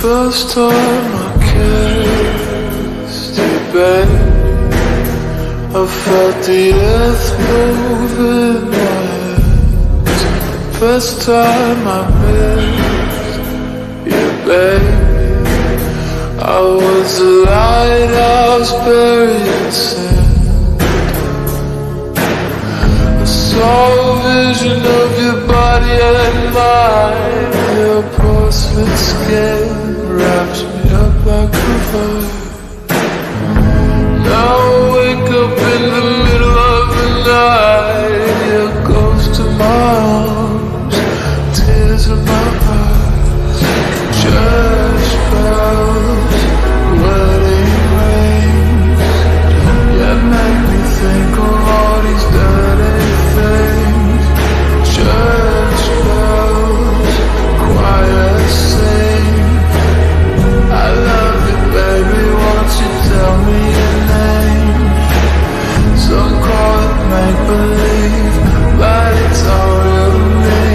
first time I kissed you, babe, I felt the earth move in my hands. First time I missed you, babe, I was a lighthouse buried in sand. I saw a vision of your body and mine. Your porcelain skin wraps me up like a vine. Now I wake up in the middle of the night. Your ghost in my arms, tears in my eyes. Church bells, wedding rings, you make me think of all these dirty things. Church bells, choir sing, I love you, baby, won't you tell me your name? Some call it make-believe, but it's all real to me.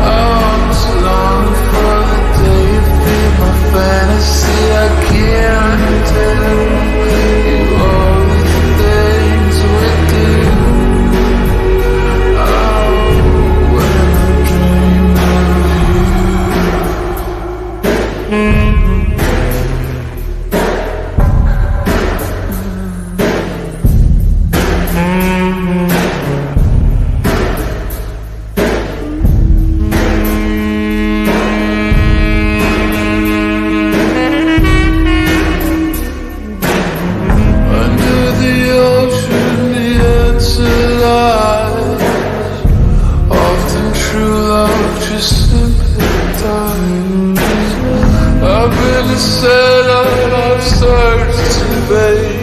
I'm so long for the day you feed my fantasy. I can't tell you all the things we do. Oh, when I dream of you. Under the ocean, the answer lies. Often true love just simply dies. I've been a sailor, I've searched in vain.